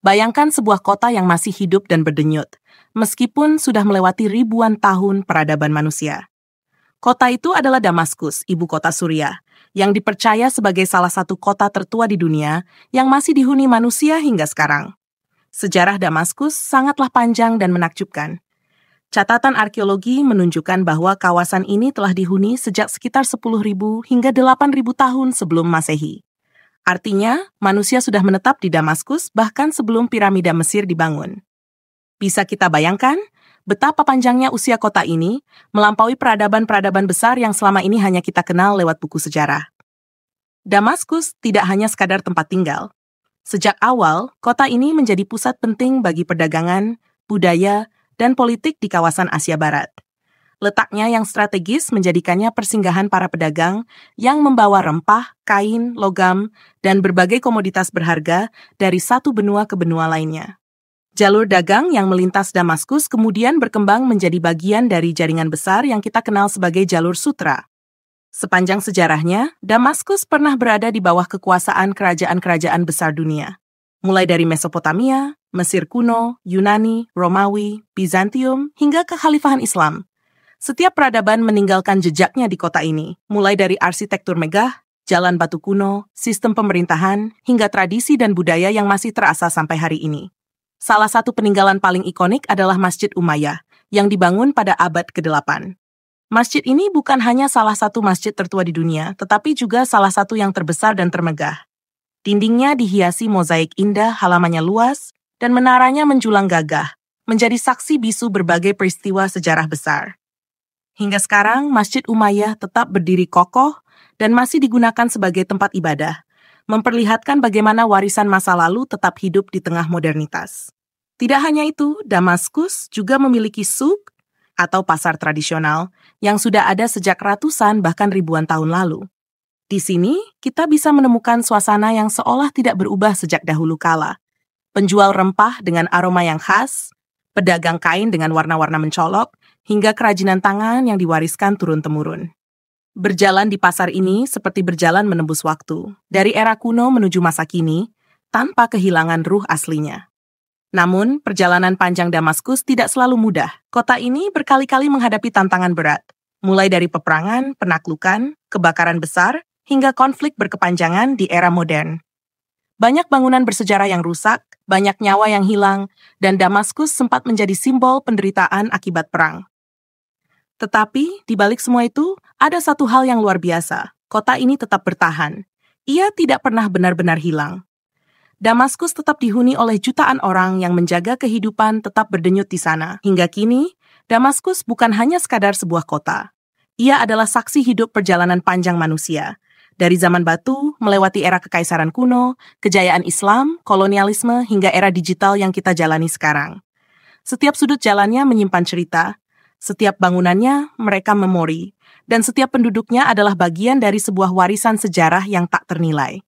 Bayangkan sebuah kota yang masih hidup dan berdenyut, meskipun sudah melewati ribuan tahun peradaban manusia. Kota itu adalah Damaskus, ibu kota Suriah, yang dipercaya sebagai salah satu kota tertua di dunia yang masih dihuni manusia hingga sekarang. Sejarah Damaskus sangatlah panjang dan menakjubkan. Catatan arkeologi menunjukkan bahwa kawasan ini telah dihuni sejak sekitar 10.000 hingga 8.000 tahun sebelum Masehi. Artinya, manusia sudah menetap di Damaskus bahkan sebelum piramida Mesir dibangun. Bisa kita bayangkan betapa panjangnya usia kota ini melampaui peradaban-peradaban besar yang selama ini hanya kita kenal lewat buku sejarah. Damaskus tidak hanya sekadar tempat tinggal. Sejak awal, kota ini menjadi pusat penting bagi perdagangan, budaya, dan politik di kawasan Asia Barat. Letaknya yang strategis menjadikannya persinggahan para pedagang yang membawa rempah, kain, logam, dan berbagai komoditas berharga dari satu benua ke benua lainnya. Jalur dagang yang melintas Damaskus kemudian berkembang menjadi bagian dari jaringan besar yang kita kenal sebagai Jalur Sutra. Sepanjang sejarahnya, Damaskus pernah berada di bawah kekuasaan kerajaan-kerajaan besar dunia. Mulai dari Mesopotamia, Mesir kuno, Yunani, Romawi, Bizantium, hingga kekhalifahan Islam. Setiap peradaban meninggalkan jejaknya di kota ini, mulai dari arsitektur megah, jalan batu kuno, sistem pemerintahan, hingga tradisi dan budaya yang masih terasa sampai hari ini. Salah satu peninggalan paling ikonik adalah Masjid Umayyah, yang dibangun pada abad ke-8. Masjid ini bukan hanya salah satu masjid tertua di dunia, tetapi juga salah satu yang terbesar dan termegah. Dindingnya dihiasi mozaik indah, halamannya luas, dan menaranya menjulang gagah, menjadi saksi bisu berbagai peristiwa sejarah besar. Hingga sekarang, Masjid Umayyah tetap berdiri kokoh dan masih digunakan sebagai tempat ibadah, memperlihatkan bagaimana warisan masa lalu tetap hidup di tengah modernitas. Tidak hanya itu, Damaskus juga memiliki souk atau pasar tradisional yang sudah ada sejak ratusan bahkan ribuan tahun lalu. Di sini, kita bisa menemukan suasana yang seolah tidak berubah sejak dahulu kala. Penjual rempah dengan aroma yang khas, pedagang kain dengan warna-warna mencolok, hingga kerajinan tangan yang diwariskan turun-temurun. Berjalan di pasar ini seperti berjalan menembus waktu, dari era kuno menuju masa kini, tanpa kehilangan ruh aslinya. Namun, perjalanan panjang Damaskus tidak selalu mudah. Kota ini berkali-kali menghadapi tantangan berat, mulai dari peperangan, penaklukan, kebakaran besar, hingga konflik berkepanjangan di era modern. Banyak bangunan bersejarah yang rusak, banyak nyawa yang hilang, dan Damaskus sempat menjadi simbol penderitaan akibat perang. Tetapi, di balik semua itu, ada satu hal yang luar biasa. Kota ini tetap bertahan. Ia tidak pernah benar-benar hilang. Damaskus tetap dihuni oleh jutaan orang yang menjaga kehidupan tetap berdenyut di sana. Hingga kini, Damaskus bukan hanya sekadar sebuah kota. Ia adalah saksi hidup perjalanan panjang manusia. Dari zaman batu, melewati era kekaisaran kuno, kejayaan Islam, kolonialisme, hingga era digital yang kita jalani sekarang. Setiap sudut jalannya menyimpan cerita, setiap bangunannya mereka memori, dan setiap penduduknya adalah bagian dari sebuah warisan sejarah yang tak ternilai.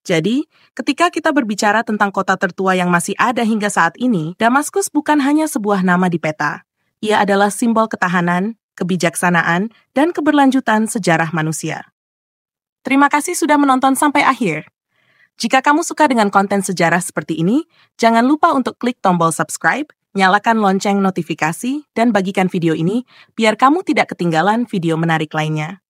Jadi, ketika kita berbicara tentang kota tertua yang masih ada hingga saat ini, Damaskus bukan hanya sebuah nama di peta. Ia adalah simbol ketahanan, kebijaksanaan, dan keberlanjutan sejarah manusia. Terima kasih sudah menonton sampai akhir. Jika kamu suka dengan konten sejarah seperti ini, jangan lupa untuk klik tombol subscribe, nyalakan lonceng notifikasi, dan bagikan video ini biar kamu tidak ketinggalan video menarik lainnya.